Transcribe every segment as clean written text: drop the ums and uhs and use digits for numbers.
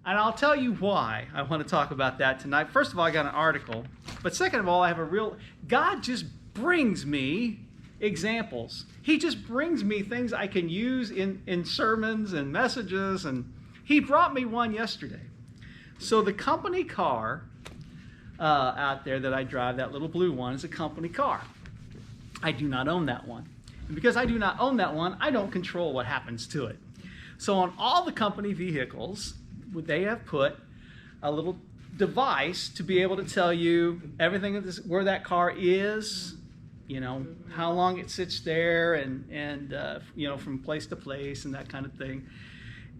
And I'll tell you why I want to talk about that tonight. First of all, I got an article. But second of all, I have God just brings me examples. He just brings me things I can use in sermons and messages. And he brought me one yesterday. So the company car out there that I drive, that little blue one, is a company car. I do not own that one. And because I do not own that one, I don't control what happens to it. So on all the company vehicles, they have put a little device to be able to tell you everything where that car is, how long it sits there, and from place to place and that kind of thing.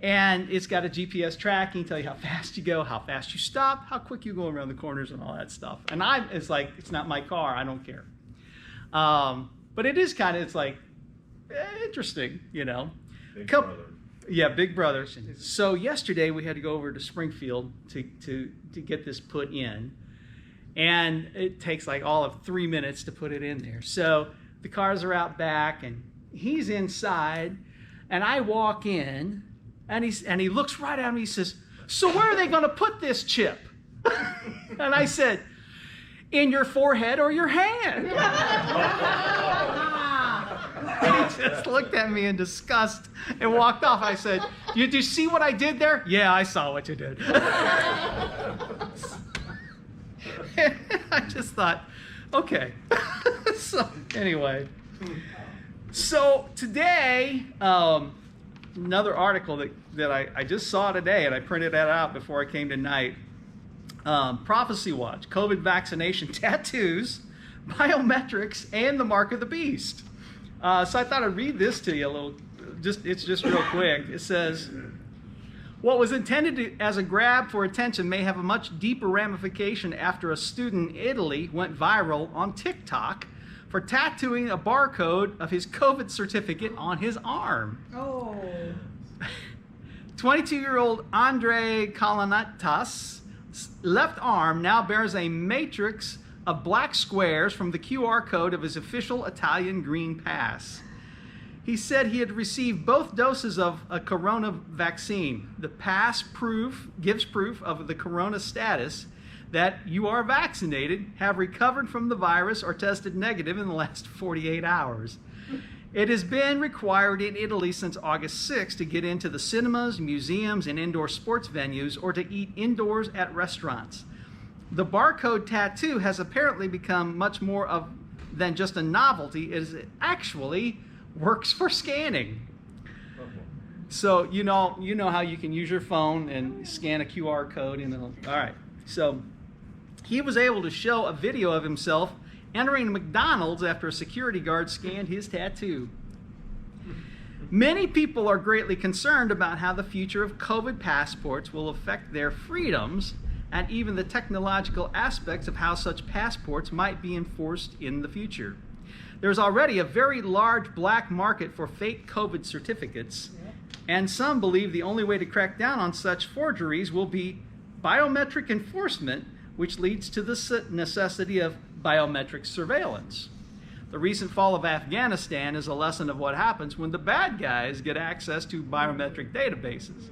And it's got a GPS tracking, tell you how fast you go, how fast you stop, how quick you go around the corners, and all that stuff. And it's like, it's not my car, I don't care. But it is kind of, it's like, interesting, Big brother. Yeah, big brother. So yesterday we had to go over to Springfield to get this put in. And it takes like all of 3 minutes to put it in there. So the cars are out back and he's inside, and I walk in and he looks right at me. He says, "So where are they going to put this chip?" And I said, "In your forehead or your hand?" And he just looked at me in disgust and walked off. I said, "Did you see what I did there?" "Yeah, I saw what you did." I just thought, okay. So anyway, so today, another article that I just saw today, and I printed that out before I came tonight. Prophecy Watch, COVID vaccination, tattoos, biometrics, and the mark of the beast. So I thought I'd read this to you a little. It's just real quick. It says, "What was intended as a grab for attention may have a much deeper ramification after a student in Italy went viral on TikTok for tattooing a barcode of his COVID certificate on his arm." Oh. 22-year-old Andre Colonnatas' left arm now bears a matrix of black squares from the QR code of his official Italian green pass. He said he had received both doses of a corona vaccine. The pass gives proof of the corona status, that you are vaccinated, have recovered from the virus, or tested negative in the last 48 hours. It has been required in Italy since August 6 to get into the cinemas, museums, and indoor sports venues, or to eat indoors at restaurants. The barcode tattoo has apparently become much more than just a novelty. It actually works for scanning. So you know how you can use your phone and scan a QR code, and all right. So he was able to show a video of himself entering McDonald's after a security guard scanned his tattoo. Many people are greatly concerned about how the future of COVID passports will affect their freedoms and even the technological aspects of how such passports might be enforced in the future. There's already a very large black market for fake COVID certificates, and some believe the only way to crack down on such forgeries will be biometric enforcement, which leads to the necessity of biometric surveillance. The recent fall of Afghanistan is a lesson of what happens when the bad guys get access to biometric databases.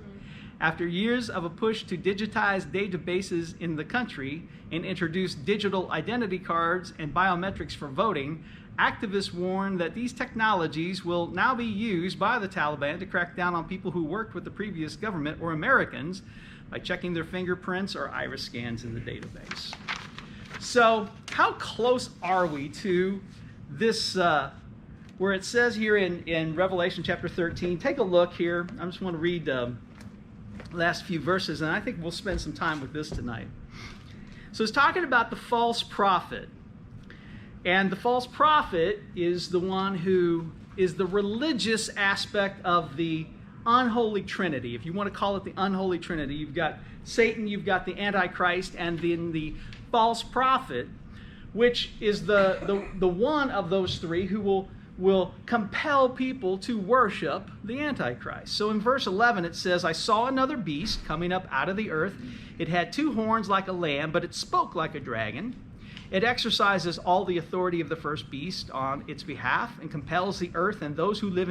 After years of a push to digitize databases in the country and introduce digital identity cards and biometrics for voting, activists warn that these technologies will now be used by the Taliban to crack down on people who worked with the previous government or Americans by checking their fingerprints or iris scans in the database. So how close are we to this, where it says here in Revelation chapter 13, take a look here. I just want to read the last few verses, and I think we'll spend some time with this tonight. So it's talking about the false prophet. And the false prophet is the one who is the religious aspect of the unholy trinity. If you want to call it the unholy trinity, you've got Satan, you've got the Antichrist, and then the false prophet, which is the one of those three who will compel people to worship the Antichrist. So in verse 11 it says, "I saw another beast coming up out of the earth. It had 2 horns like a lamb, but it spoke like a dragon. It exercises all the authority of the first beast on its behalf and compels the earth and those who live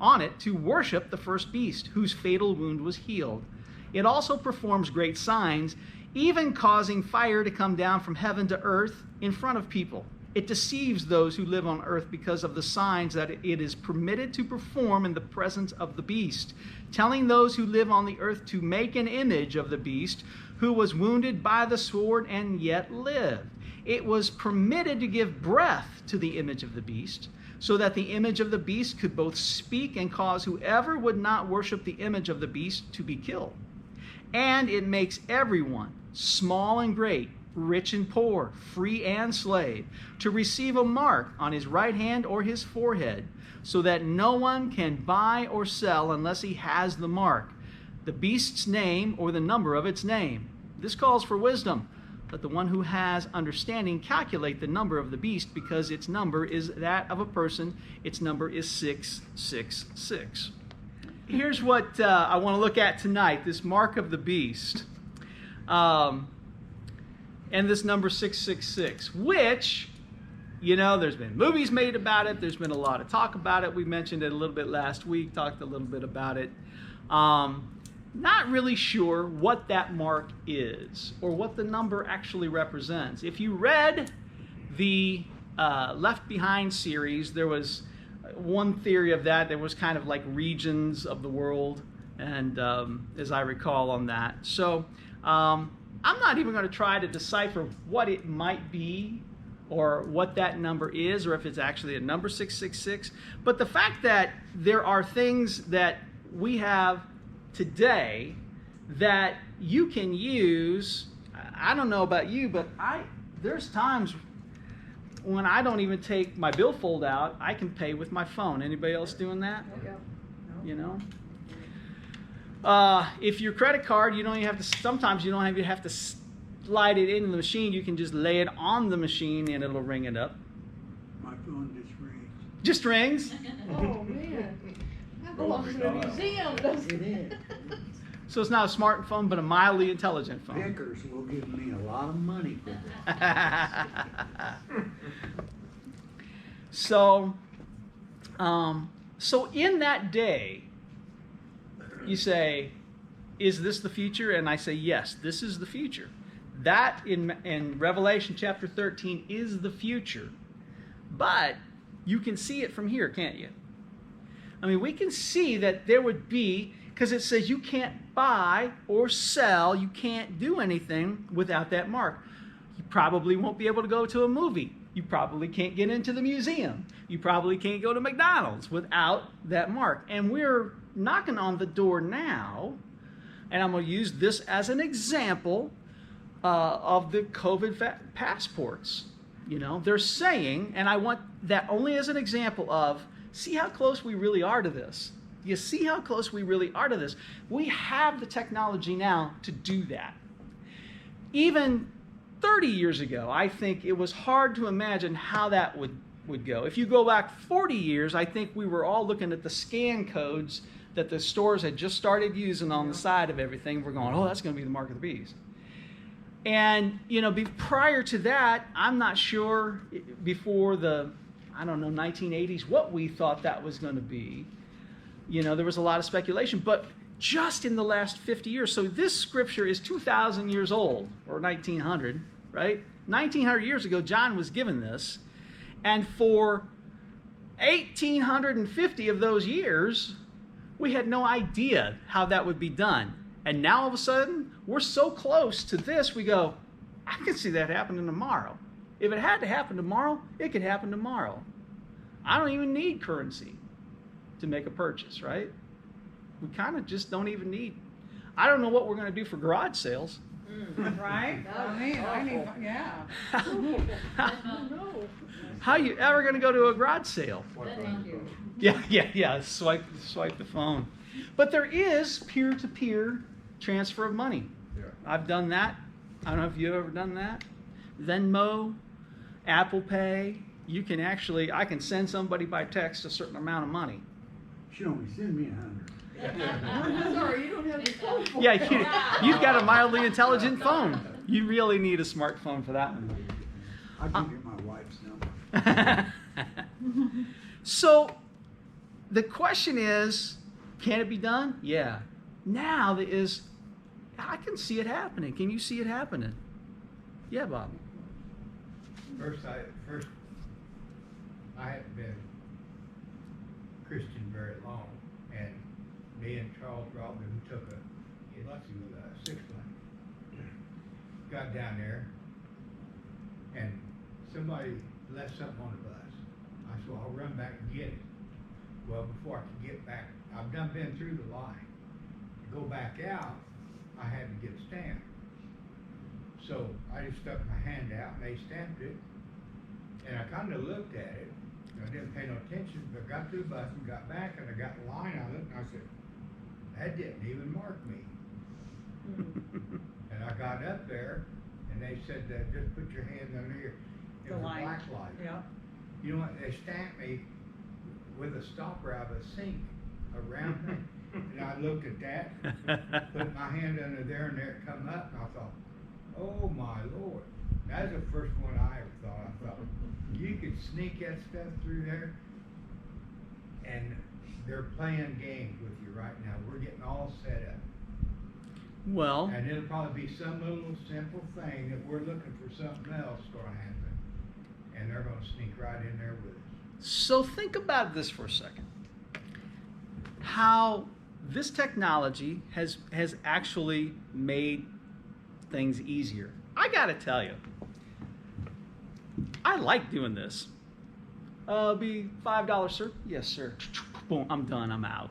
on it to worship the first beast, whose fatal wound was healed. It also performs great signs, even causing fire to come down from heaven to earth in front of people. It deceives those who live on earth because of the signs that it is permitted to perform in the presence of the beast, telling those who live on the earth to make an image of the beast who was wounded by the sword and yet lived. It was permitted to give breath to the image of the beast, so that the image of the beast could both speak and cause whoever would not worship the image of the beast to be killed. And it makes everyone, small and great, rich and poor, free and slave, to receive a mark on his right hand or his forehead, so that no one can buy or sell unless he has the mark, the beast's name or the number of its name. This calls for wisdom. Let the one who has understanding calculate the number of the beast, because its number is that of a person. Its number is 666. Here's what I want to look at tonight, this mark of the beast. And this number 666, which, you know, there's been movies made about it. There's been a lot of talk about it. We mentioned it a little bit last week, talked a little bit about it. Not really sure what that mark is or what the number actually represents. If you read the Left Behind series, there was one theory of that. There was kind of like regions of the world, and as I recall on that. So I'm not even going to try to decipher what it might be or what that number is, or if it's actually a number 666. But the fact that there are things that we have today that you can use, I don't know about you, but there's times when I don't even take my billfold out, I can pay with my phone. Anybody else doing that? You know? If your credit card, sometimes you don't even have to slide it into the machine. You can just lay it on the machine and it'll ring it up. My phone just rings. Just rings? Oh, man. That belongs to a museum, doesn't it? So it's not a smartphone, but a mildly intelligent phone. Vickers will give me a lot of money for this. So in that day, you say, is this the future? And I say, yes, this is the future. That in Revelation chapter 13 is the future. But you can see it from here, can't you? I mean, we can see that there would be, because it says you can't buy or sell, you can't do anything without that mark. You probably won't be able to go to a movie. You probably can't get into the museum. You probably can't go to McDonald's without that mark. And we're knocking on the door now, and I'm going to use this as an example of the COVID passports. You know, they're saying, and I want that only as an example of, see how close we really are to this. You see how close we really are to this. We have the technology now to do that. Even 30 years ago, I think it was hard to imagine how that would go. If you go back 40 years, I think we were all looking at the scan codes that the stores had just started using on the side of everything. We're going, oh, that's going to be the mark of the beast. And, you know, prior to that, I'm not sure, before the, 1980s, what we thought that was going to be. You know, there was a lot of speculation, but just in the last 50 years. So this scripture is 2,000 years old, or 1900, right? 1900 years ago, John was given this. And for 1,850 of those years, we had no idea how that would be done. And now all of a sudden, we're so close to this, we go, I can see that happening tomorrow. If it had to happen tomorrow, it could happen tomorrow. I don't even need currency to make a purchase, right? We kind of just don't even need. I don't know what we're going to do for garage sales. Right? I need, yeah. How are you ever going to go to a garage sale? Thank you. Yeah. Swipe the phone. But there is peer-to-peer transfer of money. Yeah. I've done that. I don't know if you've ever done that. Venmo, Apple Pay. You can actually, I can send somebody by text a certain amount of money. Show me, send me 100. Sorry, you don't have a phone for Yeah, it. you've got a mildly intelligent phone. You really need a smartphone for that one. I can get my wife's number. So the question is, can it be done? Yeah. Now there is I can see it happening. Can you see it happening? Yeah, Bob. First, I hadn't been Christian very long, and me and Charles Robin took he was a sixth one. Got down there, and somebody left something on the bus. I said, well, I'll run back and get it. Well, before I could get back, I've been through the line. To go back out, I had to get a stamp. So I just stuck my hand out and they stamped it. And I kind of looked at it. I didn't pay no attention, but got to the bus and got back and I got the line on it and I said, that didn't even mark me. And I got up there and they said, just put your hand under here. It The was line. a black light. Yeah. You know what, they stamped me with a stopper out of a sink around me. And I looked at that, put my hand under there and there it come up and I thought, oh my Lord. That's the first one I ever thought. I thought, you could sneak that stuff through there and they're playing games with you right now. We're getting all set up. Well, And it'll probably be some little simple thing that we're looking for something else going to happen. And they're going to sneak right in there with us. so think about this for a second. How this technology has actually made things easier. I got to tell you, I like doing this. Be $5, sir. Yes, sir. Boom, I'm done. I'm out.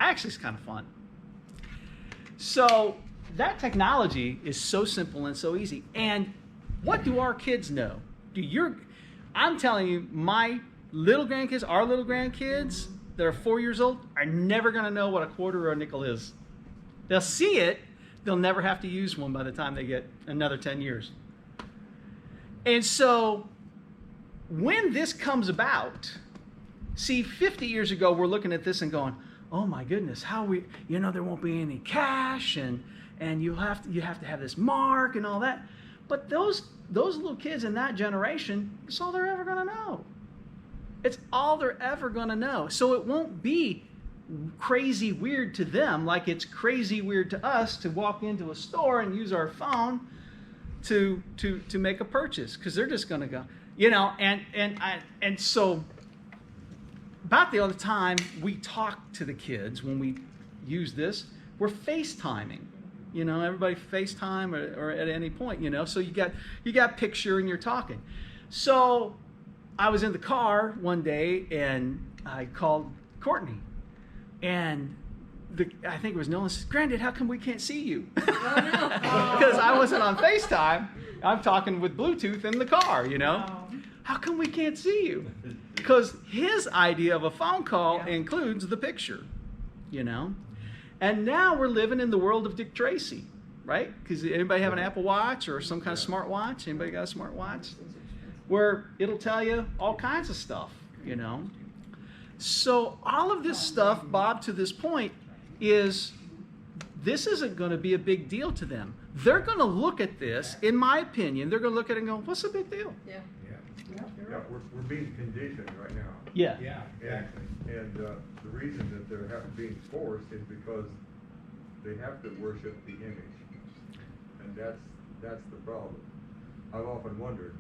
Actually, it's kind of fun. So that technology is so simple and so easy. And what do our kids know? I'm telling you, my little grandkids, our little grandkids that are 4 years old, are never going to know what a quarter or a nickel is. They'll see it. They'll never have to use one by the time they get another 10 years. And so when this comes about, see, 50 years ago, we're looking at this and going, oh my goodness, there won't be any cash and you have to have this mark and all that. But those little kids in that generation, it's all they're ever going to know. It's all they're ever going to know. So it won't be crazy weird to them like it's crazy weird to us to walk into a store and use our phone to make a purchase, because they're just going to go, and so about the other time we talk to the kids when we use this, we're FaceTiming. Everybody FaceTime or at any point, so you got picture and you're talking. So I was in the car one day and I called Courtney, and I think it was Nolan, says, Granddad, how come we can't see you? Because I wasn't on FaceTime. I'm talking with Bluetooth in the car, How come we can't see you? Because his idea of a phone call includes the picture, And now we're living in the world of Dick Tracy, right? Because anybody have an Apple Watch or some kind of smart watch? Anybody got a smart watch? Where it'll tell you all kinds of stuff, So all of this stuff, Bob, to this point, this isn't going to be a big deal to them. They're going to look at this, in my opinion, they're going to look at it and go, what's the big deal? Yeah. Yeah, we're being conditioned right now. Yeah. Yeah, exactly. And the reason that they're being forced is because they have to worship the image. And that's the problem. I've often wondered,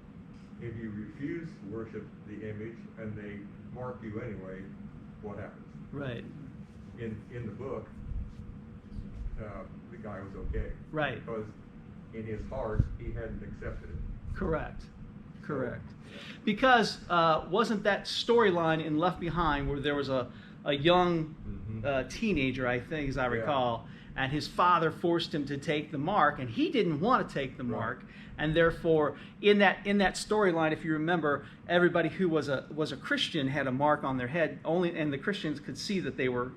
if you refuse to worship the image and they mark you anyway, what happens? Right. In the book, the guy was okay. Right. Because in his heart, he hadn't accepted it. Correct. Because wasn't that storyline in Left Behind where there was a young teenager, I think, as I recall, and his father forced him to take the mark, and he didn't want to take the mark, and therefore, in that storyline, if you remember, everybody who was a Christian had a mark on their head, and the Christians could see that they were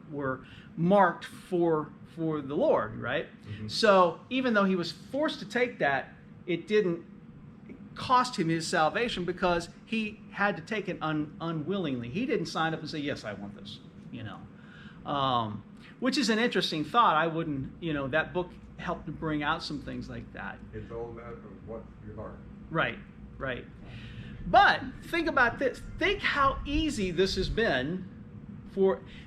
marked for the Lord, right? Mm-hmm. So even though he was forced to take that, it didn't cost him his salvation because he had to take it unwillingly. He didn't sign up and say, yes, I want this, which is an interesting thought. I wouldn't, that book helped to bring out some things like that. It's all a matter of what's your heart. Right. But think about this. Think how easy this has been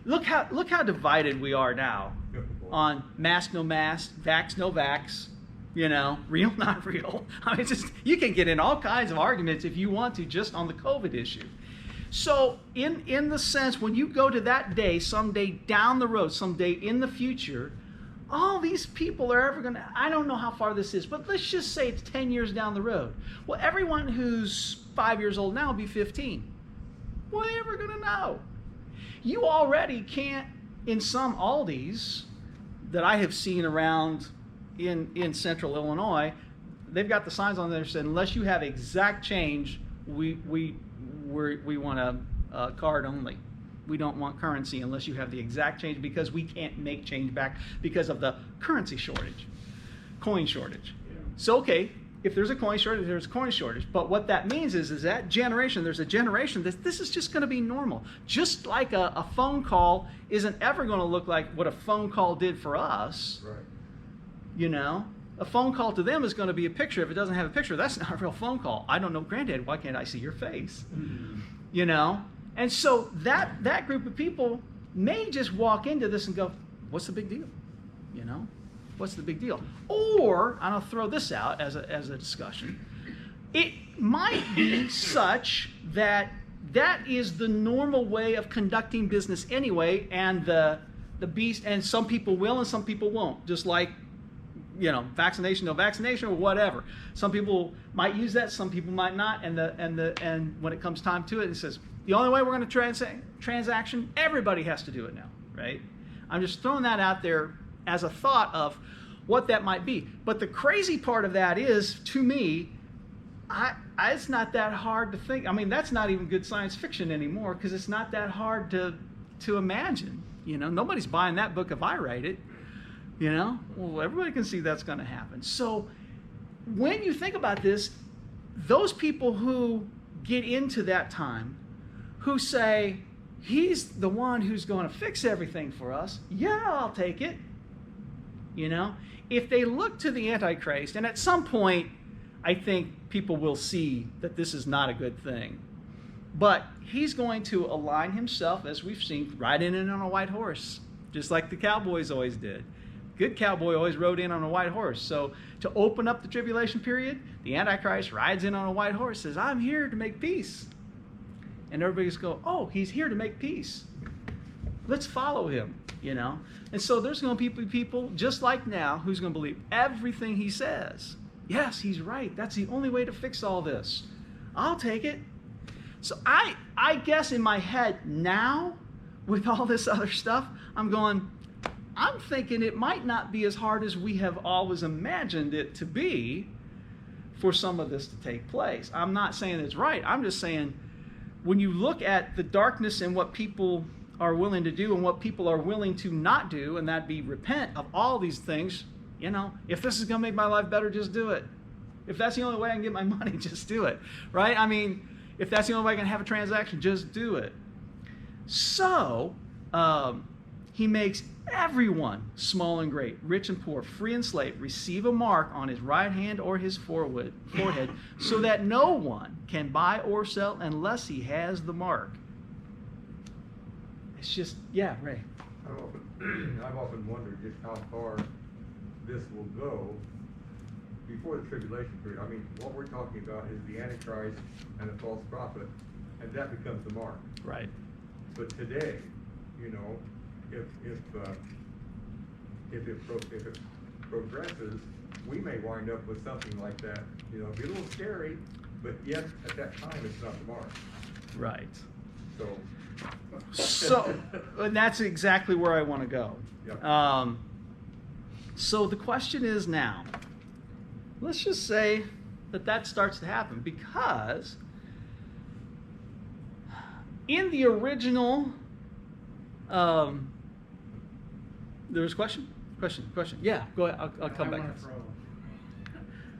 look how divided we are now. on mask, no mask, vax, no vax, you know, real, not real. I mean, just, you can get in all kinds of arguments if you want to just on the COVID issue. So in the sense, when you go to that day, someday down the road, someday in the future, all these people are ever going to, I don't know how far this is, but let's just say it's 10 years down the road. Well, everyone who's 5 years old now will be 15. What are they ever going to know? You already can't, in some Aldis that I have seen around in central Illinois, they've got the signs on there that said, unless you have exact change, we want a card only. We don't want currency unless you have the exact change, because we can't make change back because of the currency shortage, coin shortage. Yeah. So, okay, if there's a coin shortage, there's a coin shortage. But what that means is that generation, there's a generation that this is just going to be normal. Just like a phone call isn't ever going to look like what a phone call did for us. Right. You know, a phone call to them is going to be a picture. If it doesn't have a picture, that's not a real phone call. I don't know, Granddad, why can't I see your face? You know? And so that group of people may just walk into this and go, what's the big deal? You know? What's the big deal? Or, and I'll throw this out as a discussion, it might be such that that is the normal way of conducting business anyway, and the beast, and some people will and some people won't. Just like, you know, vaccination, no vaccination, or whatever. Some people might use that, some people might not, and when it comes time to it, it says, the only way we're going to transaction, everybody has to do it now, right? I'm just throwing that out there as a thought of what that might be. But the crazy part of that is, to me, it's not that hard to think. I mean, that's not even good science fiction anymore, because it's not that hard to imagine. You know, nobody's buying that book if I write it. You know, well, everybody can see that's going to happen. So when you think about this, those people who get into that time, who say, he's the one who's going to fix everything for us, yeah, I'll take it. You know, if they look to the Antichrist, and at some point, I think people will see that this is not a good thing. But he's going to align himself, as we've seen, riding in on a white horse, just like the cowboys always did. Good cowboy always rode in on a white horse. So to open up the tribulation period, the Antichrist rides in on a white horse, says, I'm here to make peace. And everybody's go, oh, he's here to make peace. Let's follow him, you know. And so there's going to be people just like now who's going to believe everything he says. Yes, he's right. That's the only way to fix all this. I'll take it. So I guess in my head now, with all this other stuff, I'm thinking it might not be as hard as we have always imagined it to be for some of this to take place. I'm not saying it's right. I'm just saying, when you look at the darkness and what people are willing to do and what people are willing to not do, and that be repent of all these things, you know, if this is going to make my life better, just do it. If that's the only way I can get my money, just do it, right? I mean, if that's the only way I can have a transaction, just do it. So, he makes everyone, small and great, rich and poor, free and slave, receive a mark on his right hand or his forehead, so that no one can buy or sell unless he has the mark. It's just, yeah, Ray. I've often wondered just how far this will go before the tribulation period. I mean, what we're talking about is the Antichrist and the false prophet, and that becomes the mark. Right. But today, you know, if it progresses, we may wind up with something like that. You know, it'd be a little scary, but yet at that time it's not the mark. Right. So, and that's exactly where I want to go. Yep. So the question is now, let's just say that starts to happen, because in the original, there was a question? Question. Yeah, go ahead. I'll come back. I want to throw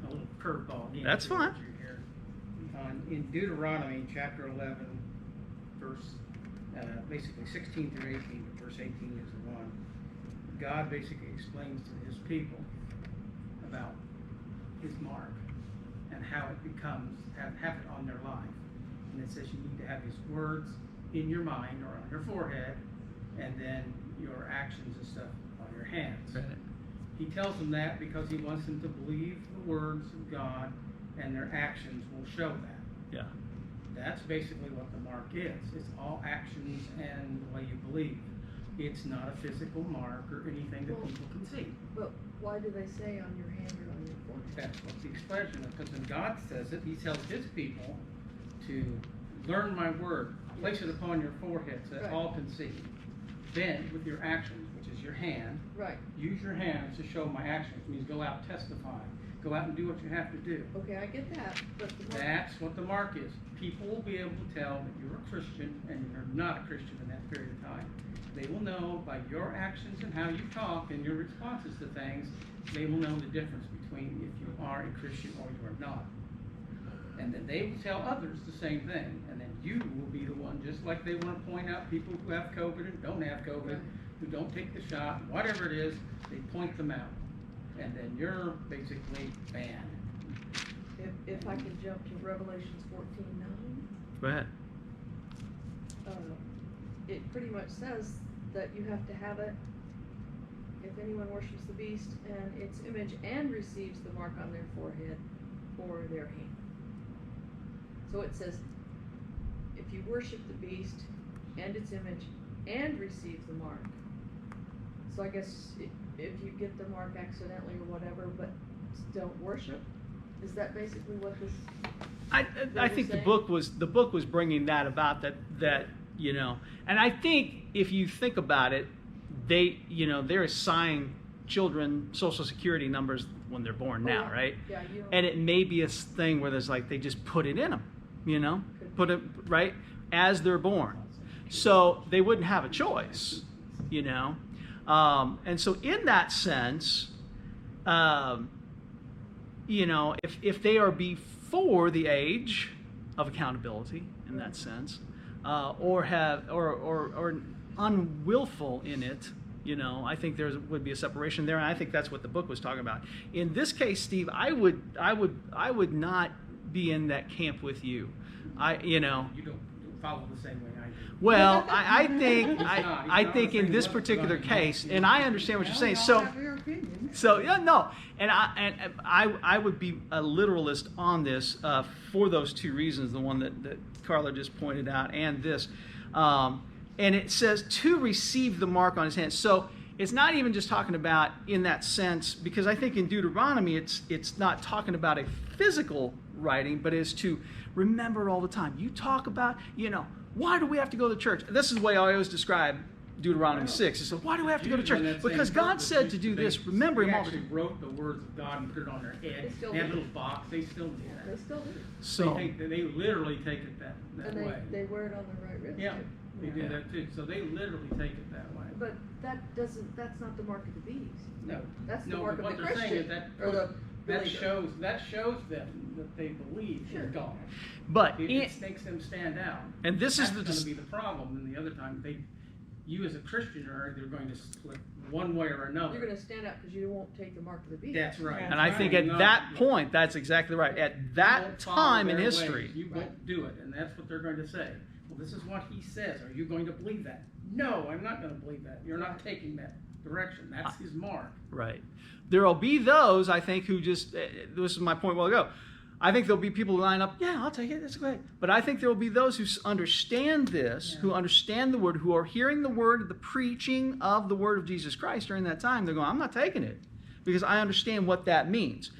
a little curveball in. That's fine. Here. In Deuteronomy chapter 11, verse basically 16 through 18, but verse 18 is the one. God basically explains to his people about his mark and how it have it on their life. And it says you need to have his words in your mind or on your forehead, and then your actions and stuff on your your hands. Right. He tells them that because he wants them to believe the words of God, and their actions will show that. Yeah. That's basically what the mark is. It's all actions and the way you believe. It's not a physical mark or anything that people can see. But why do they say on your hand or on your forehead? That's what the expression is, because when God says it, he tells his people to learn my word, place it upon your forehead so that Right. all can see. Then, with your actions, which is your hand, Right, use your hands to show my actions. Means go out, testify, go out and do what you have to do. okay, I get that, but the mark. That's what the mark is. People will be able to tell that you're a Christian and you're not a Christian in that period of time. They will know by your actions and how you talk and your responses to things, they will know the difference between if you are a Christian or you are not. And then they will tell others the same thing. And then you will be the one, just like they want to point out people who have COVID and don't have COVID, Right. who don't take the shot, whatever it is, they point them out. And then you're basically banned. If I could jump to Revelations 14:9, Go ahead. it pretty much says that you have to have it if anyone worships the beast and its image and receives the mark on their forehead or their hand. So it says, if you worship the beast and its image and receive the mark. So I guess if you get the mark accidentally or whatever, but don't worship, is that basically what this? I They think were the book was bringing that about, that you know, and I think if you think about it, they're assigning children Social Security numbers when they're born now, yeah. right? Yeah, you don't. And it may be a thing where there's like they just put it in them, you know, Could put it right as they're born, so they wouldn't have a choice, you know, and so in that sense, you know, if they are before the age of accountability in that sense, or have or unwillful in it, you know, I think there would be a separation there, and I think that's what the book was talking about. In this case, Steve, I would not be in that camp with you. You know. You don't follow the same way I do. Well, I think He's not. He's I not think in saying this what's particular going on. case, and I understand what you're saying. So yeah, no, and I would be a literalist on this for those two reasons, the one that Carla just pointed out, and this, and it says to receive the mark on his hand. So it's not even just talking about in that sense, because I think in Deuteronomy it's not talking about a physical writing, but is to remember all the time. You talk about, you know, why do we have to go to church? This is the way I always describe Deuteronomy 6. He said, why do we have to go to Jews in church? that Because same God book, said to do they- this. Remember they him all the actually time. wrote the words of God and put it on their head. They still They have a do. little box. They still do They that. still do. So They literally take it that And way. they wear it on their right wrist Yeah, too. they do that too. So they literally take it that way. But that's not the mark of the beast. No. That's the No, mark but of what the they're saying Christian. is Or the that believer. shows them that they believe Sure. in God. but It makes them stand out. and this is That's the going to be the problem. And the other time, you as a Christian are either going to split one way or another. You're going to stand out because you won't take the mark of the beast. That's right. and I think at that point, that's exactly right. At You that won't follow time in their history, ways. You won't do it, and that's what they're going to say. Well, this is what he says. Are you going to believe that? No, I'm not going to believe that. You're not taking that direction. That's his mark. right? There will be those, I think, who just, this is my point a while ago. I think there'll be people who line up, yeah, I'll take it, that's great. But I think there will be those who understand this, who understand the word, who are hearing the word, the preaching of the word of Jesus Christ during that time. They're going, I'm not taking it because I understand what that means.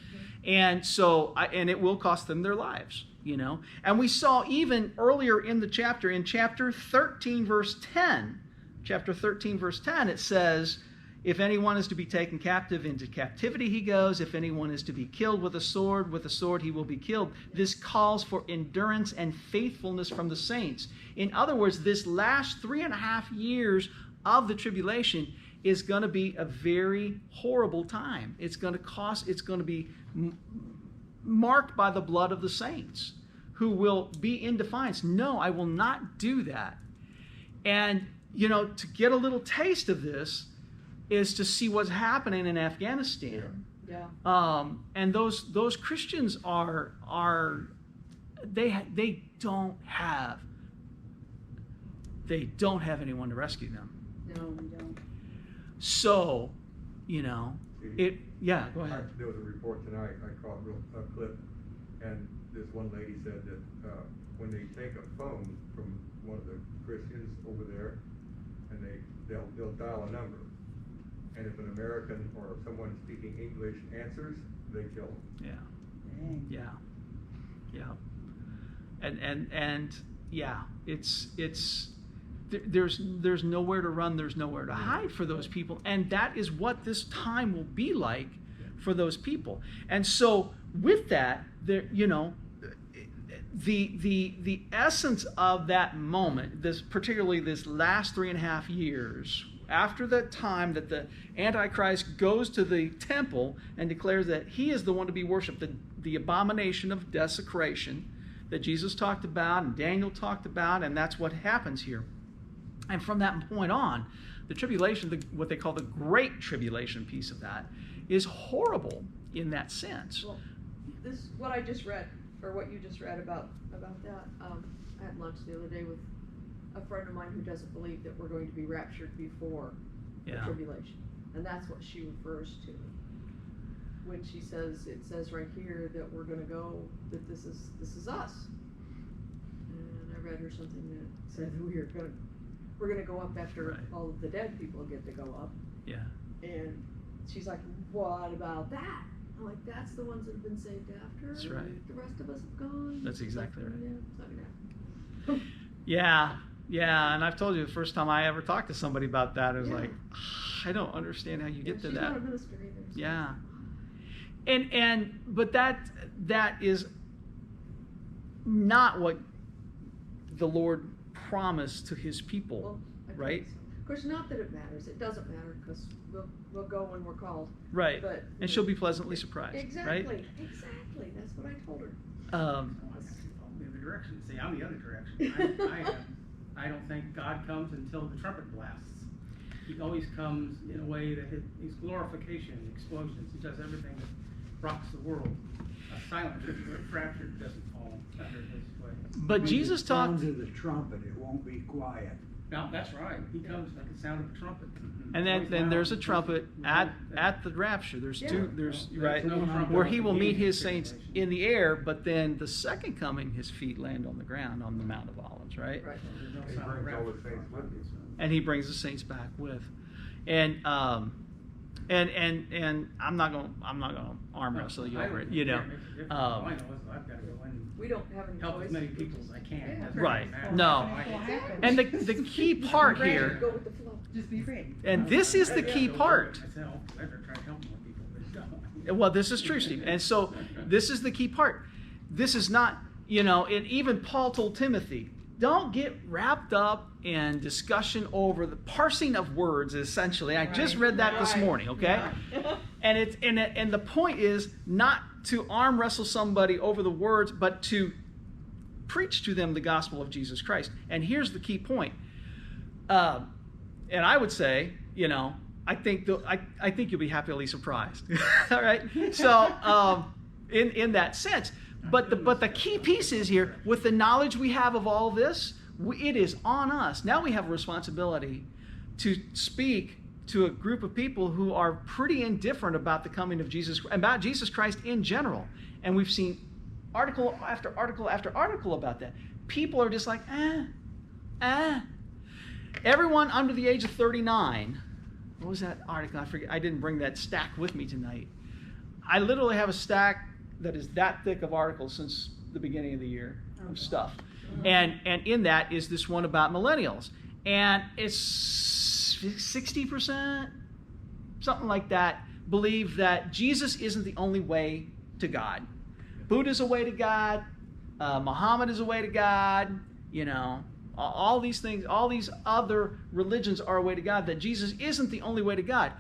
And so, and it will cost them their lives, you know. And we saw even earlier in the chapter, in chapter 13, verse 10, it says, if anyone is to be taken captive, into captivity he goes. If anyone is to be killed with a sword he will be killed. This calls for endurance and faithfulness from the saints. In other words, this last 3.5 years of the tribulation is going to be a very horrible time. It's going to be marked by the blood of the saints who will be in defiance. No, I will not do that. And, you know, to get a little taste of this is to see what's happening in Afghanistan. Yeah. And those Christians they don't have anyone to rescue them. No, we don't. So You know, See, yeah, go ahead. There was a report tonight, I caught a clip, and this one lady said that, when they take a phone from one of the Christians over there, and they'll dial a number, and if an American or someone speaking English answers, they kill them. Yeah. And yeah, there's nowhere to run, there's nowhere to hide for those people, and that is what this time will be like for those people. And so with that, there, you know, the essence of that moment, particularly this last 3.5 years, after that time that the Antichrist goes to the temple and declares that he is the one to be worshipped, the abomination of desecration that Jesus talked about and Daniel talked about, and that's what happens here. And from that point on, the tribulation, what they call the Great Tribulation piece of that, is horrible in that sense. Well, this what I just read, or what you just read about that. I had lunch the other day with a friend of mine who doesn't believe that we're going to be raptured before the tribulation, and that's what she refers to when she says, it says right here that we're going to go, that this is us. And I read her something that said we're going to go up after all of the dead people get to go up. Yeah. And she's like, what about that? I'm like, that's the ones that have been saved after. That's right. The rest of us have gone. That's exactly right. Yeah, it's not gonna happen. Yeah, and I've told you the first time I ever talked to somebody about that, it was like, I don't understand how you get to she's that. not a minister either. So. Yeah. But that is not what the Lord promised to his people, Well, I think right? so. Of course, not that it matters. It doesn't matter because we'll go when we're called. Right. But And she'll be pleasantly surprised, exactly, right? exactly. That's what I told her. I'll be the direction. See, I'm the other direction. I don't think God comes until the trumpet blasts. He always comes in a way that his glorification, explosions. He does everything that rocks the world. A silent rapture doesn't fall under his way. But Jesus talked. When it sounds of the trumpet, it won't be quiet. No, that's right. He comes like the sound of a trumpet. And then there's a trumpet at the rapture. There's right, where he will meet his saints in the air, but then the second coming, his feet land on the ground on the Mount of Olives, right? Right. He brings all the saints with him. And he brings the saints back with, and I'm not gonna arm wrestle you over it, you know. All I know is I've got to go in. We don't have any Help choice. as many people as I can. Yeah. That's Right. what No. Exactly. And the key part here, Go with the flow. Just be ready. and this is the key part. Myself, I better try to help more people, but don't. Well, this is true, Steve. And so this is the key part. This is not, you know, and even Paul told Timothy, don't get wrapped up in discussion over the parsing of words, essentially. I just read that this morning, okay? And and the point is not to arm wrestle somebody over the words, but to preach to them the gospel of Jesus Christ. And here's the key point. And I would say, you know, I think you'll be happily surprised. All right. So in that sense, but the key piece is here with the knowledge we have of all this, it is on us. Now we have a responsibility to speak to a group of people who are pretty indifferent about the coming of Jesus, about Jesus Christ in general. And we've seen article after article after article about that. People are just like, Everyone under the age of 39, what was that article? I forget. I didn't bring that stack with me tonight. I literally have a stack that is that thick of articles since the beginning of the year of stuff. And in that is this one about millennials. And it's 60%, something like that, believe that Jesus isn't the only way to God. Buddha's a way to God. Muhammad is a way to God. You know, all these things, all these other religions are a way to God, that Jesus isn't the only way to God.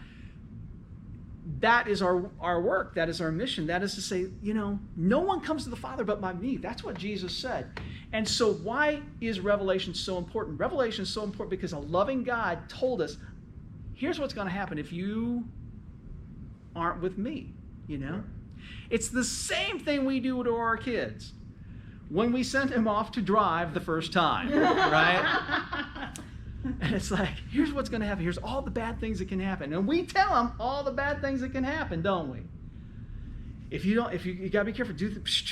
That is our work. That is our mission. That is to say, you know, no one comes to the Father but by me. That's what Jesus said. And so why is Revelation so important? Revelation is so important because a loving God told us, here's what's going to happen if you aren't with me, you know? It's the same thing we do to our kids when we send them off to drive the first time, right? And it's like, here's what's going to happen. Here's all the bad things that can happen. And we tell them all the bad things that can happen, don't we? If you got to be careful.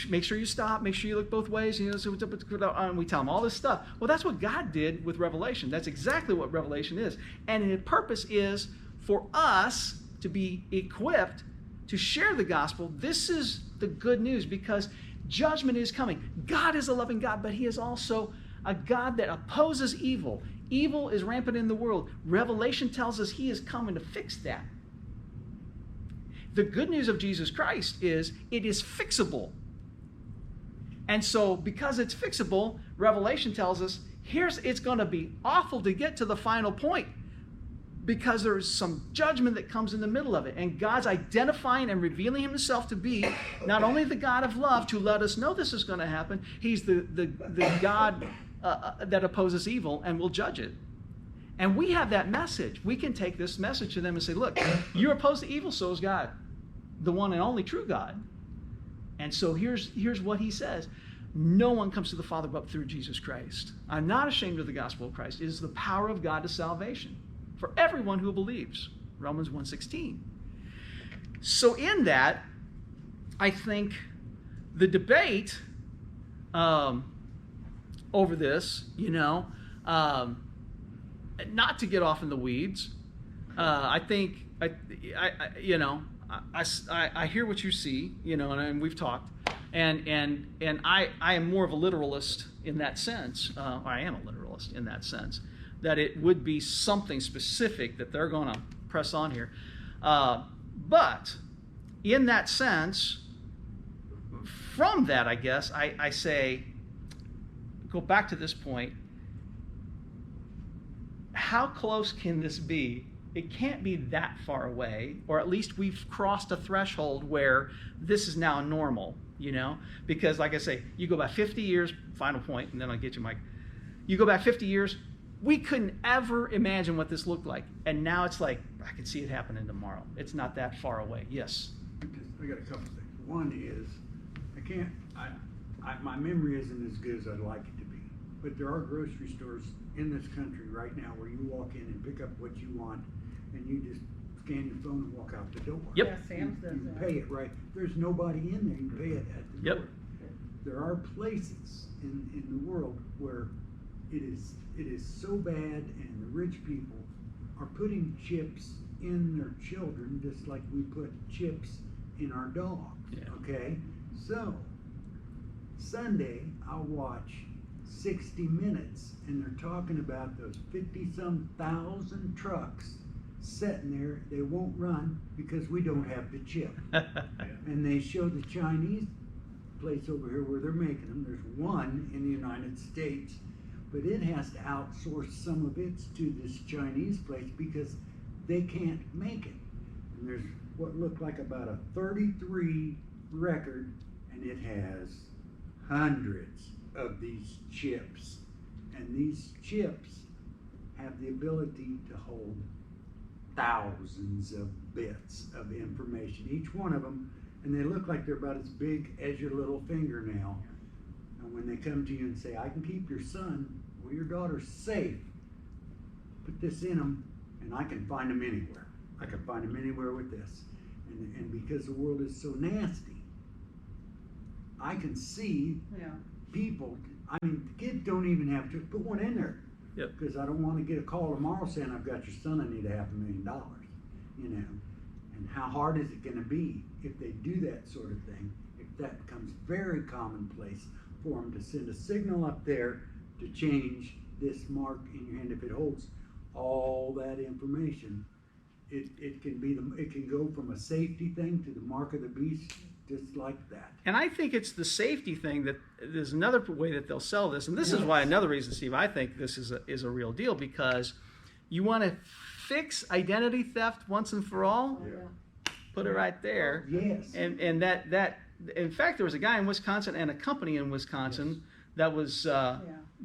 Make sure you stop. Make sure you look both ways. You know, and we tell them all this stuff. Well, that's what God did with Revelation. That's exactly what Revelation is. And the purpose is for us to be equipped to share the gospel. This is the good news, because judgment is coming. God is a loving God, but he is also a God that opposes evil. Evil is rampant in the world. Revelation tells us he is coming to fix that. The good news of Jesus Christ is it is fixable. And so because it's fixable, Revelation tells us it's going to be awful to get to the final point, because there's some judgment that comes in the middle of it. And God's identifying and revealing himself to be not only the God of love to let us know this is going to happen, he's the God that opposes evil and will judge it. And we have that message. We can take this message to them and say, look, you're opposed to evil, so is God, the one and only true God. And so here's what he says. No one comes to the Father but through Jesus Christ. I'm not ashamed of the gospel of Christ. It is the power of God to salvation for everyone who believes. Romans 1:16. So in that, I think the debate over this, not to get off in the weeds, I think I hear what you see, and we've talked, and I am more of a literalist in that sense. I am a literalist in that sense, that it would be something specific that they're going to press on here. But in that sense, from that, I guess, I say, go back to this point. How close can this be? It can't be that far away, or at least we've crossed a threshold where this is now normal, Because, like I say, you go back 50 years, final point, and then I'll get you, Mike. You go back 50 years, we couldn't ever imagine what this looked like. And now it's like, I can see it happening tomorrow. It's not that far away. Yes? I got a couple things. One is, my memory isn't as good as I'd like it to be. But there are grocery stores in this country right now where you walk in and pick up what you want, and you just scan your phone and walk out the door. Yep. Yeah, Sam's does You that. pay it right. There's nobody in there. You pay it at the Yep. door. There are places in the world where it is so bad, and the rich people are putting chips in their children just like we put chips in our dogs. Yeah. Okay? So, Sunday, I'll watch 60 Minutes, and they're talking about those 50-some thousand trucks sitting there. They won't run because we don't have the chip. And they show the Chinese place over here where they're making them. There's one in the United States, but it has to outsource some of its to this Chinese place because they can't make it. And there's what looked like about a 33 record, and it has hundreds of these chips. And these chips have the ability to hold thousands of bits of information, each one of them, and they look like they're about as big as your little fingernail. And when they come to you and say, I can keep your son or your daughter safe, put this in them, and I can find them anywhere. I can find them anywhere with this. And because the world is so nasty, I can see people, the kids don't even have to put one in there. Yep. Because I don't want to get a call tomorrow saying, I've got your son, I need $500,000, And how hard is it going to be if they do that sort of thing, if that becomes very commonplace for them to send a signal up there to change this mark in your hand. If it holds all that information, it can go from a safety thing to the mark of the beast, just like that. And I think it's the safety thing that there's another way that they'll sell this. And this is why another reason, Steve, I think this is a real deal, because you want to fix identity theft once and for all. Yeah. Put it right there. Yes. And that in fact, there was a guy in Wisconsin and a company in Wisconsin that was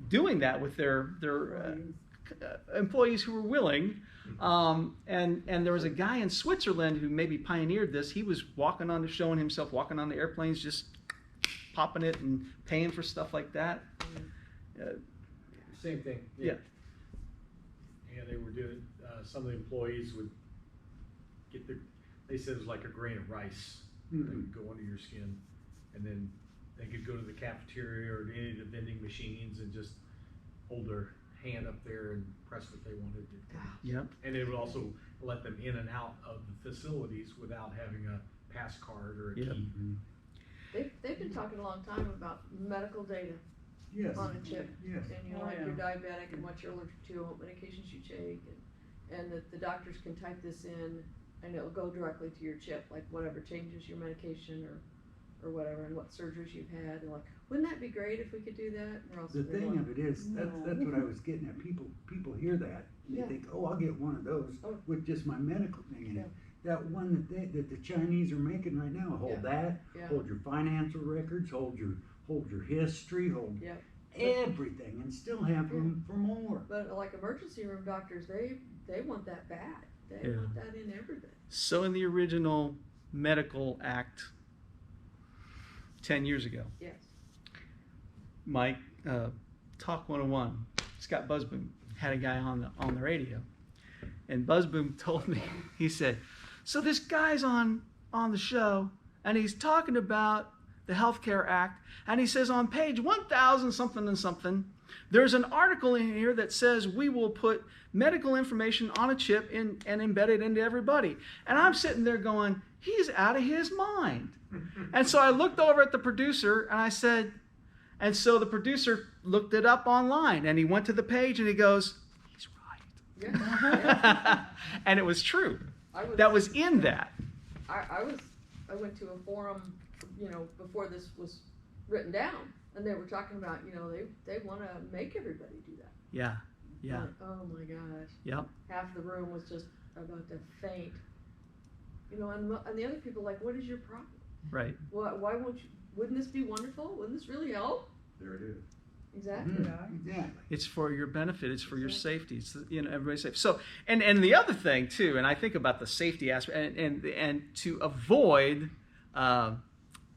doing that with their employees who were willing. And there was a guy in Switzerland who maybe pioneered this. He was showing himself walking on the airplanes, just popping it and paying for stuff like that. Same thing. Yeah. and they were doing, some of the employees would get they said it was like a grain of rice that would go under your skin, and then they could go to the cafeteria or to any of the vending machines and just hold their hand up there and press what they wanted to. Yep. And it would also let them in and out of the facilities without having a pass card or a Yep. key. They've been talking a long time about medical data Yes. on a chip. Yes. And you know, Oh, like yeah. you're diabetic and what you're allergic to, and what medications you take, and that the doctors can type this in and it'll go directly to your chip, like whatever changes your medication or whatever, and what surgeries you've had, and like, wouldn't that be great if we could do that? And we're also The thing of it is, that's what I was getting at. People hear that, and they Yeah. think, oh, I'll get one of those Oh. with just my medical thing in Yeah. it. That one that the Chinese are making right now, hold Yeah. that, Yeah. hold your financial records, hold your history, hold Yeah. everything, and still have room for more. But like emergency room doctors, they want that bad. They Yeah. want that in everything. So in the original Medical Act 10 years ago, Yes. Mike, Talk 101, Scott Busboom had a guy on the radio, and Busboom told me, he said, so this guy's on the show, and he's talking about the Healthcare Act, and he says on page 1,000 something and something, there's an article in here that says we will put medical information on a chip and embed it into everybody. And I'm sitting there going, he's out of his mind. And so I looked over at the producer and I said, and so the producer looked it up online and he went to the page and he goes, he's right. Yeah. And it was true. I That was in that. I went to a forum, you know, before this was written down, and they were talking about, you know, they want to make everybody do that. Yeah. Yeah. Like, oh my gosh. Yep. Half the room was just about to faint. You know, and the other people like, what is your problem? Right. Why won't you? Wouldn't this be wonderful? Wouldn't this really help? There it is. Exactly. Exactly. It's for your benefit. It's for your Exactly. safety. It's, you know, everybody's safe. So, and the other thing too, and I think about the safety aspect, and to avoid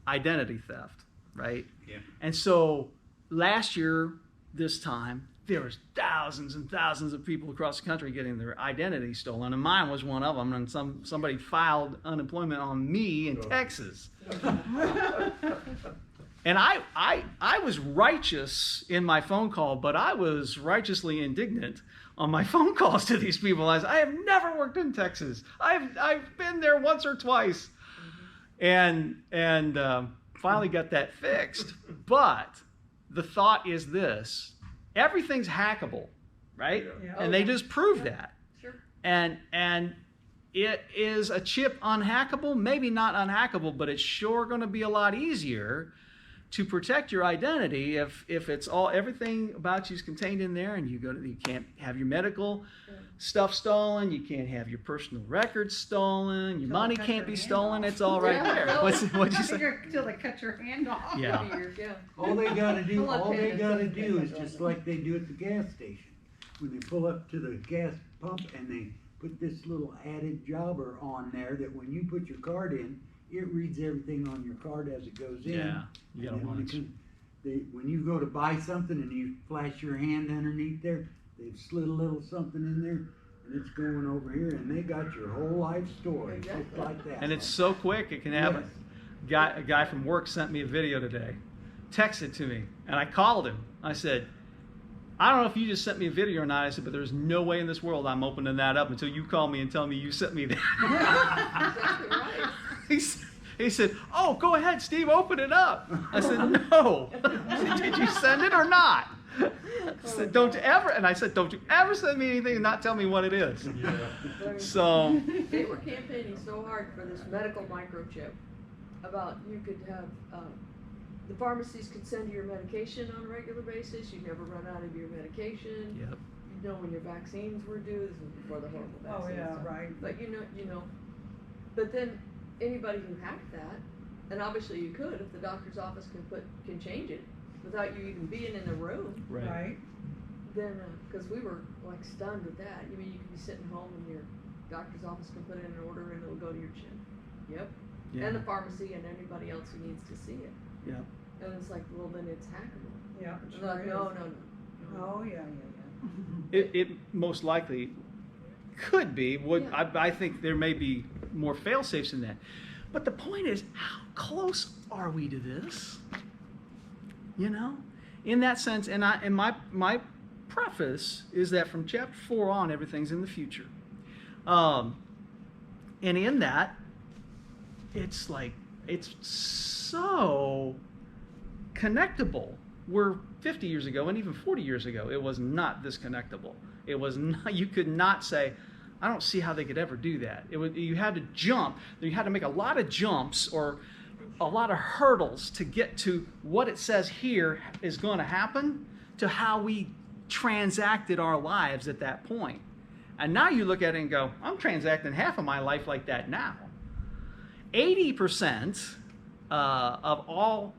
identity theft, right? Yeah. And so last year, this time, there was thousands and thousands of people across the country getting their identity stolen, and mine was one of them. And somebody filed unemployment on me in Oh. Texas. And I was righteous in my phone call, but I was righteously indignant on my phone calls to these people. I have never worked in Texas. I've been there once or twice, and finally got that fixed. But the thought is this: everything's hackable, right? Yeah. And they just proved that. Sure. And it is a chip unhackable? Maybe not unhackable, but it's sure going to be a lot easier to protect your identity if it's everything about you is contained in there, and you can't have your medical stuff stolen, you can't have your personal records stolen, your Till money they cut can't your be hand stolen. off. It's all right Yeah. there. What'd you say? Till they cut your hand off. Yeah. Yeah. All they gotta do, Pull up all they hand gotta and do is something. just like they do at the gas station. When they pull up to the gas pump and they put this little added jobber on there that when you put your card in, it reads everything on your card as it goes in. Yeah, you gotta And then when watch. when you go to buy something and you flash your hand underneath there, they've slid a little something in there and it's going over here and they got your whole life story just Exactly. like that. And it's so quick, it can happen. Yes. A guy from work sent me a video today, texted to me, and I called him. I said, I don't know if you just sent me a video or not. I said, but there's no way in this world I'm opening that up until you call me and tell me you sent me that. Exactly right. He said, oh, go ahead, Steve, open it up. I said, no. I said, did you send it or not? I said, don't you ever, and I said, don't you ever send me anything and not tell me what it is. So, They were campaigning so hard for this medical microchip about you could have, the pharmacies could send you your medication on a regular basis. You'd never run out of your medication. yep. You'd know when your vaccines were due. This was before the horrible Oh, vaccines. yeah, right. But you know, but then anybody who hacked that, and obviously you could if the doctor's office can change it without you even being in the room. Right. Then, because we were like stunned with that. You mean you could be sitting home and your doctor's office can put in an order and it'll go to your chin. Yep. Yeah. And the pharmacy and anybody else who needs to see it. Yep. And it's like, well, then it's hackable. Yeah, And they're like, no. Oh, yeah. It most likely could be. Yeah. I think there may be more fail-safes in that. But the point is, how close are we to this? You know? In that sense, and my preface is that from chapter 4 on, everything's in the future. And in that, it's like, it's so connectable. Where 50 years ago and even 40 years ago, it was not this connectable. It was not, you could not say, I don't see how they could ever do that. You had to jump. You had to make a lot of jumps or a lot of hurdles to get to what it says here is going to happen to how we transacted our lives at that point. And now you look at it and go, I'm transacting half of my life like that now. 80% of all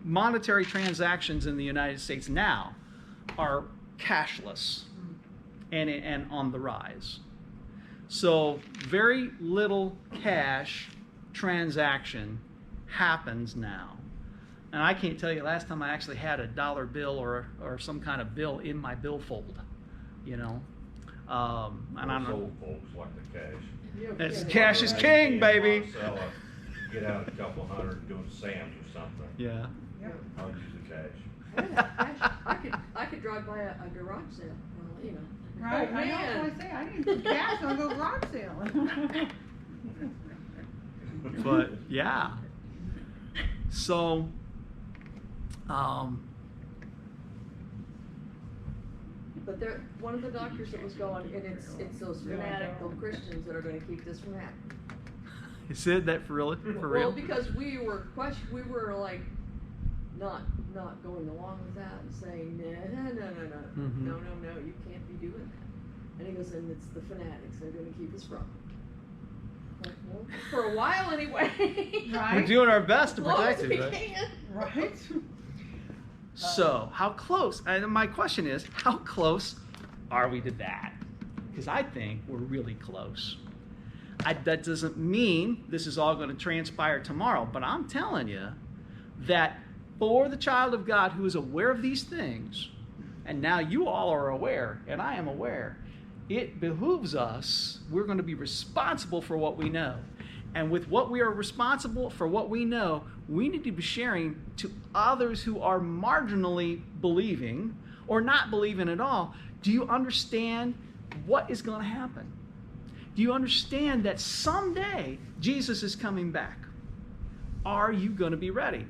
monetary transactions in the United States now are cashless and on the rise. So very little cash transaction happens now. And I can't tell you last time I actually had a dollar bill or some kind of bill in my billfold, you know. And I'm Most old folks like the cash. Yeah, It's yeah. cash is king, baby. Get out a couple hundred doing Sam's or something. Yeah. I'll use the cash. I could drive by a garage sale, well, you know. Right, Oh, I know, man. that's what I say, I didn't put cash on the garage sale. But yeah. So But one of the doctors that was going, and it's those fanatical Christians that are gonna keep this from happening. you said that for real? For Well, real? because we were like, not going along with that and saying, no, Mhm. no, you can't be doing that. And he goes, and it's the fanatics, they're gonna keep us from. Like, well, for a while anyway. We're Right, doing our best to As long protect as it, we right? can. right. So, how close? And my question is, how close are we to that? Because I think we're really close. That doesn't mean this is all going to transpire tomorrow, but I'm telling you that for the child of God who is aware of these things, and now you all are aware, and I am aware, it behooves us, we're going to be responsible for what we know. And with what we are responsible for what we know, we need to be sharing to others who are marginally believing or not believing at all. Do you understand what is going to happen? Do you understand that someday Jesus is coming back? Are you going to be ready?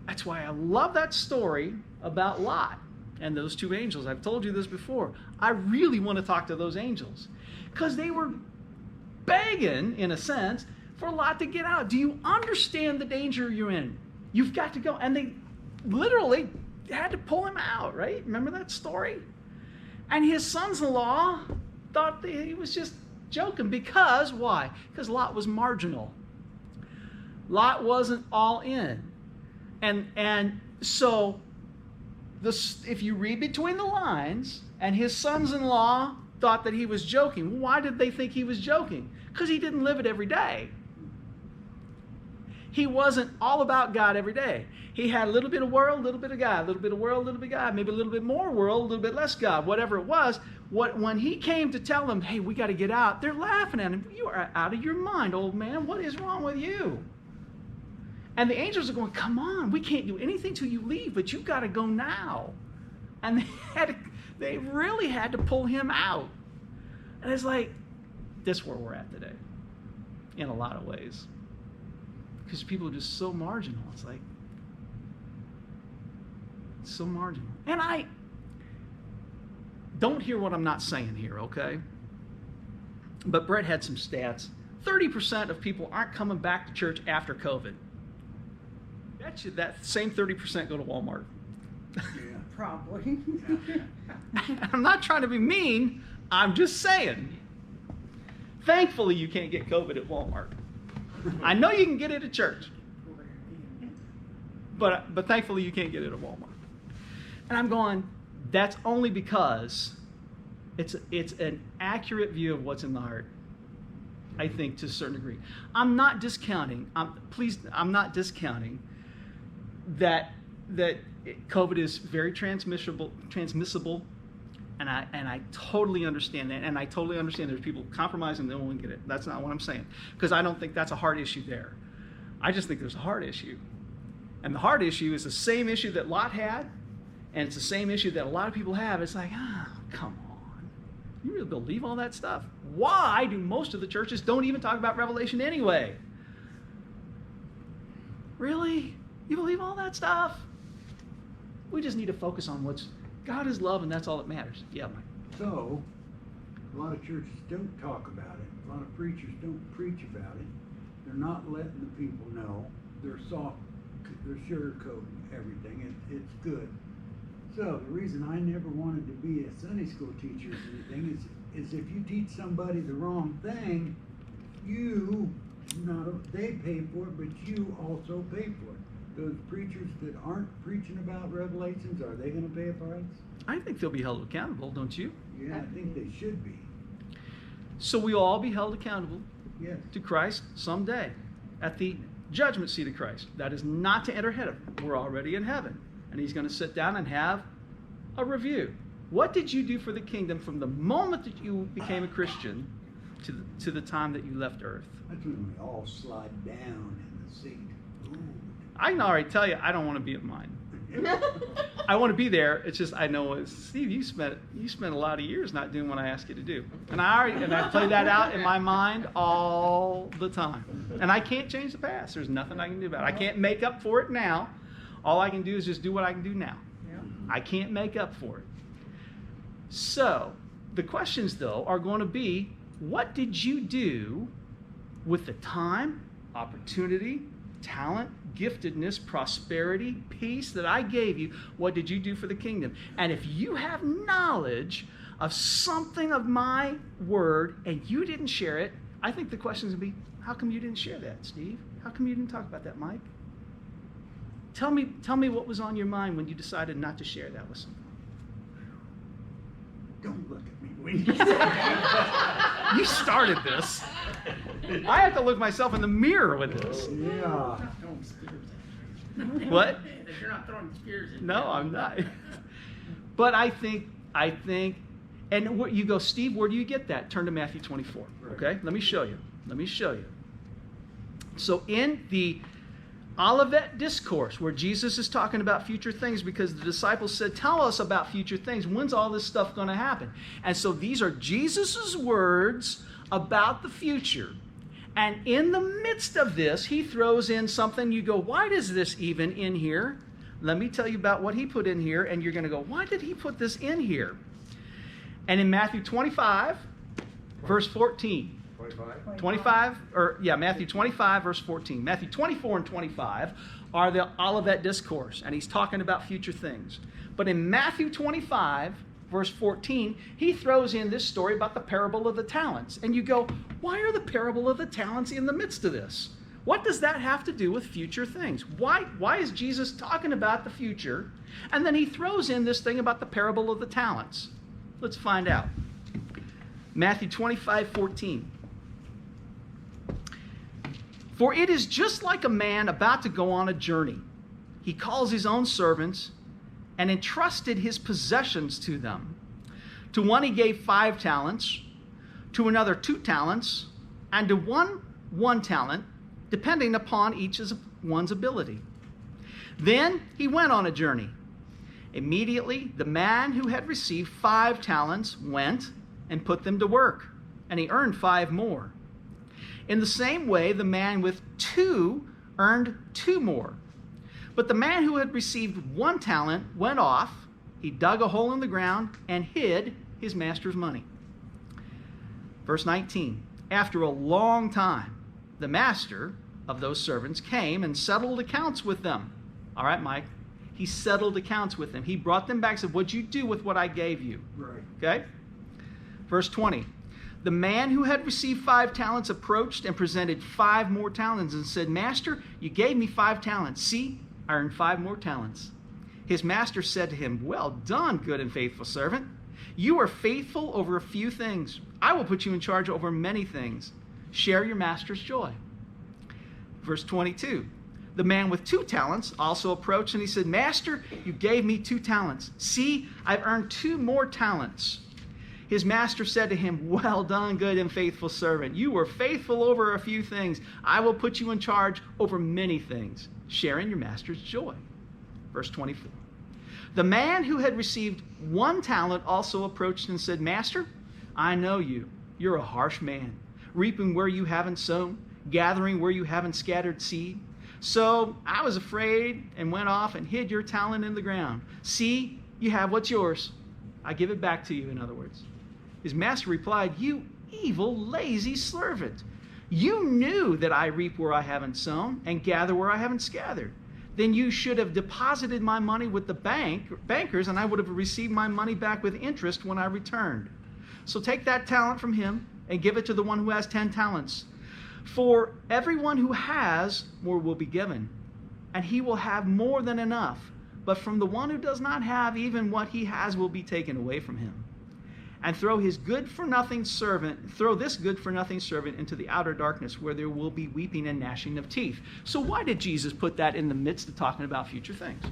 That's why I love that story about Lot and those two angels. I've told you this before. I really want to talk to those angels because they were begging, in a sense, for Lot to get out. Do you understand the danger you're in? You've got to go. And they literally had to pull him out, right? Remember that story? And his sons-in-law thought that he was just joking. Because, why? Because Lot was marginal. Lot wasn't all in. And so, if you read between the lines, and his sons-in-law thought that he was joking. Why did they think he was joking? Because he didn't live it every day. He wasn't all about God every day. He had a little bit of world, a little bit of God, a little bit of world, a little bit of God, maybe a little bit more world, a little bit less God, whatever it was. When he came to tell them, hey, we got to get out, they're laughing at him. You are out of your mind, old man. What is wrong with you? And the angels are going, come on, we can't do anything till you leave, but you've got to go now. And they really had to pull him out. And it's like, this is where we're at today, in a lot of ways. Because people are just so marginal. It's like, so marginal. And I don't hear what I'm not saying here, okay? But Brett had some stats. 30% of people aren't coming back to church after COVID. That same 30% go to Walmart. Yeah. Probably. I'm not trying to be mean. I'm just saying. Thankfully, you can't get COVID at Walmart. I know you can get it at church. But thankfully, you can't get it at Walmart. And I'm going, that's only because it's an accurate view of what's in the heart, I think, to a certain degree. I'm not discounting. I'm not discounting that COVID is very transmissible, And I totally understand that. And I totally understand there's people compromise and they won't get it. That's not what I'm saying. Because I don't think that's a hard issue there. I just think there's a heart issue. And the heart issue is the same issue that Lot had. And it's the same issue that a lot of people have. It's like, come on. You really believe all that stuff? Why do most of the churches don't even talk about Revelation anyway? Really? You believe all that stuff? We just need to focus on what's God is love, and that's all that matters. Yeah, Mike. So, a lot of churches don't talk about it. A lot of preachers don't preach about it. They're not letting the people know. They're sugarcoating everything. It's good. So, the reason I never wanted to be a Sunday school teacher or anything is if you teach somebody the wrong thing, they pay for it, but you also pay for it. Those preachers that aren't preaching about Revelations, are they going to pay a price? I think they'll be held accountable, don't you? Yeah, I think they should be. So we'll all be held accountable Yes. to Christ someday at the judgment seat of Christ. That is not to enter heaven. We're already in heaven. And he's going to sit down and have a review. What did you do for the kingdom from the moment that you became a Christian to the time that you left earth? That's when we all slide down in the seat. Ooh. I can already tell you I don't want to be at mine. I want to be there. It's just I know Steve, you spent a lot of years not doing what I asked you to do, and I play that out in my mind all the time. And I can't change the past. There's nothing I can do about it. I can't make up for it now. All I can do is just do what I can do now. Yeah. I can't make up for it. So the questions though are going to be, what did you do with the time, opportunity, talent, giftedness, prosperity, peace that I gave you? What did you do for the kingdom? And if you have knowledge of something of my word and you didn't share it, I think the question is going to be, how come you didn't share that, Steve? How come you didn't talk about that, Mike? Tell me what was on your mind when you decided not to share that with someone. Don't look at me when you say that. You started this. I have to look myself in the mirror with this. Yeah. Throwing spears at you. What? You're not throwing spears at No, I'm not. But I think, and you go, Steve, where do you get that? Turn to Matthew 24. Okay, let me show you. So in the Olivet Discourse, where Jesus is talking about future things, because the disciples said, tell us about future things. When's all this stuff going to happen? And so these are Jesus's words about the future. And in the midst of this, he throws in something. You go, why is this even in here? Let me tell you about what he put in here. And you're going to go, why did he put this in here? And in Matthew 25, verse 14. 25? Matthew 25, verse 14. Matthew 24 and 25 are the Olivet Discourse, and he's talking about future things. But in Matthew 25, verse 14, he throws in this story about the parable of the talents. And you go, why are the parable of the talents in the midst of this? What does that have to do with future things? Why is Jesus talking about the future? And then he throws in this thing about the parable of the talents. Let's find out. Matthew 25, 14. For it is just like a man about to go on a journey. He calls his own servants and entrusted his possessions to them. To one he gave 5 talents, to another 2 talents, and to one talent, depending upon each one's ability. Then he went on a journey. Immediately the man who had received 5 talents went and put them to work, and he earned 5 more. In the same way, the man with 2 earned 2 more. But the man who had received 1 talent went off, he dug a hole in the ground, and hid his master's money. Verse 19, after a long time, the master of those servants came and settled accounts with them. All right, Mike. He settled accounts with them. He brought them back and said, what'd you do with what I gave you? Right. Okay? Verse 20. The man who had received 5 talents approached and presented 5 more talents and said, Master, you gave me 5 talents. See, I earned 5 more talents. His master said to him, well done, good and faithful servant. You are faithful over a few things. I will put you in charge over many things. Share your master's joy. Verse 22. The man with 2 talents also approached and he said, Master, you gave me 2 talents. See, I've earned 2 more talents. His master said to him, Well done, good and faithful servant. You were faithful over a few things. I will put you in charge over many things. Share in your master's joy. Verse 24. The man who had received 1 talent also approached and said, Master, I know you. You're a harsh man, reaping where you haven't sown, gathering where you haven't scattered seed. So I was afraid and went off and hid your talent in the ground. See, you have what's yours. I give it back to you, in other words. His master replied, You evil, lazy servant. You knew that I reap where I haven't sown and gather where I haven't scattered. Then you should have deposited my money with the bankers, and I would have received my money back with interest when I returned. So take that talent from him and give it to the one who has 10 talents. For everyone who has, more will be given, and he will have more than enough. But from the one who does not have, even what he has will be taken away from him. And throw this good-for-nothing servant into the outer darkness, where there will be weeping and gnashing of teeth. So why did Jesus put that in the midst of talking about future things?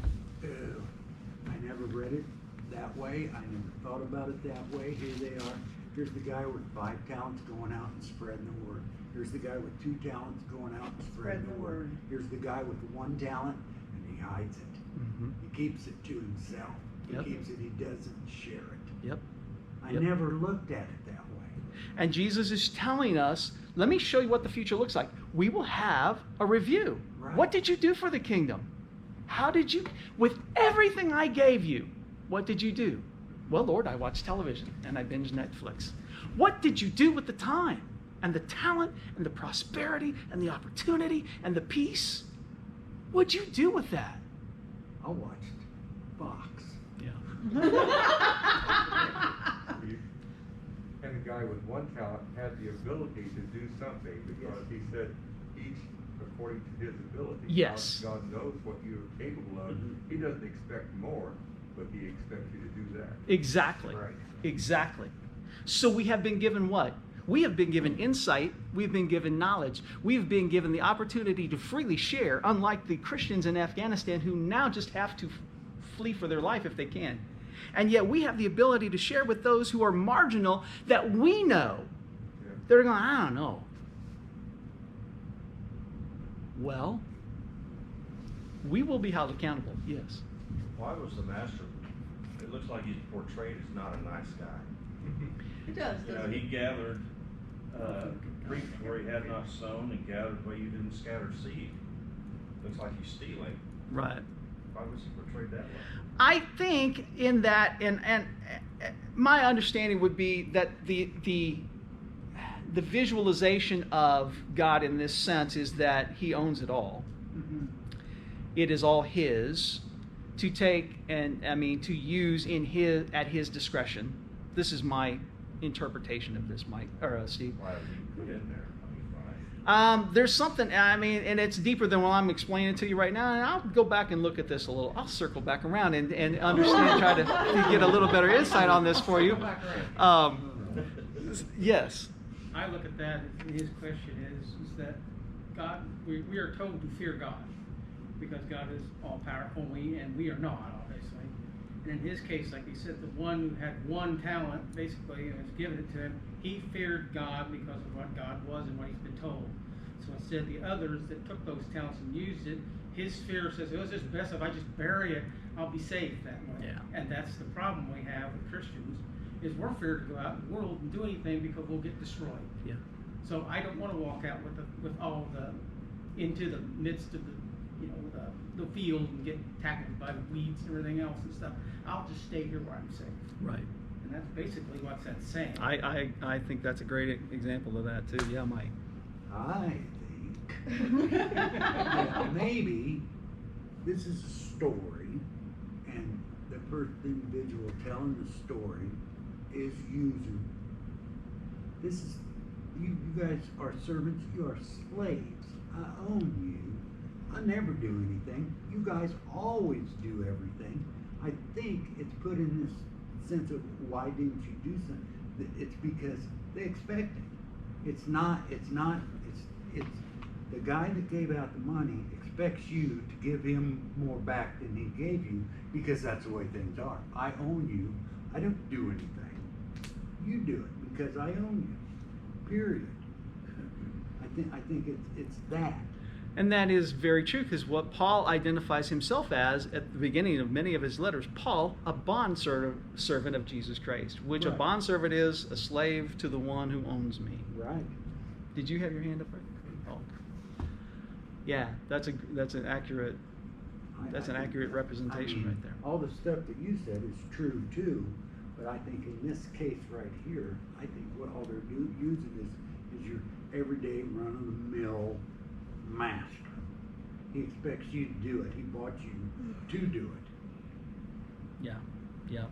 I never read it that way. I never thought about it that way. Here they are. Here's the guy with 5 talents going out and spreading the word. Here's the guy with 2 talents going out and spreading the word. Here's the guy with 1 talent, and he hides it. Mm-hmm. He keeps it to himself. Yep. He keeps it. He doesn't share it. Yep. I Yep. never looked at it that way. And Jesus is telling us, let me show you what the future looks like. We will have a review. Right. What did you do for the kingdom? How did you, with everything I gave you, what did you do? Well, Lord, I watched television and I binged Netflix. What did you do with the time and the talent and the prosperity and the opportunity and the peace? What'd you do with that? I watched Fox. And the guy with 1 talent had the ability to do something because he said each according to his ability. Yes. God knows what you're capable of. Mm-hmm. He doesn't expect more, but he expects you to do that. Exactly. Right. Exactly. So we have been given what? We have been given insight. We've been given knowledge. We've been given the opportunity to freely share, unlike the Christians in Afghanistan who now just have to flee for their life if they can. And yet we have the ability to share with those who are marginal that we know. Yeah. They're going, I don't know. Well, we will be held accountable, yes. Why was the master, it looks like he's portrayed as not a nice guy. It does, You know, doesn't he it? gathered, reaped where he had not sown and gathered where you didn't scatter seed. Looks like he's stealing. Right. Why was he portrayed that way? I think in that, and my understanding would be that the visualization of God in this sense is that he owns it all. Mhm. It is all his to take and to use at his discretion. This is my interpretation of this, Mike or Steve. Why was he put in there? I mean, why? There's something, and it's deeper than what I'm explaining to you right now, and I'll go back and look at this a little. I'll circle back around and understand, try to get a little better insight on this for you. Yes. I look at that, and his question is that God, we are told to fear God because God is all powerful, and we are not, obviously. And in his case, like he said, the one who had 1 talent, basically, and was given it to him, he feared God because of what God was and what he's been told. So instead, the others that took those talents and used it, his fear says, it's just best if I just bury it, I'll be safe that way. Yeah. And that's the problem we have with Christians, is we're feared to go out in the world and do anything because we'll get destroyed. Yeah. So I don't want to walk out with all into the midst of the field and get tackled by the weeds and everything else and stuff. I'll just stay here where I'm safe. Right. And that's basically what that's saying. I think that's a great example of that too. Yeah, Mike. I think that maybe this is a story, and the first individual telling the story is using. This is you guys are servants. You are slaves. I own you. I never do anything. You guys always do everything. I think it's put in this sense of why didn't you do something? It's because they expect it. It's The guy that gave out the money expects you to give him more back than he gave you because that's the way things are. I own you. I don't do anything. You do it because I own you. Period. I think it's that. And that is very true, because what Paul identifies himself as at the beginning of many of his letters, Paul, a bondservant of Jesus Christ, which a Right. bondservant is a slave to the one who owns me. Right. Did you have your hand up? Rick? Oh. Yeah, that's an accurate representation I mean, right there. All the stuff that you said is true too, but I think in this case right here, I think what all they're using is your everyday run-of-the-mill master. He expects you to do it. He bought you to do it. Yeah, yeah.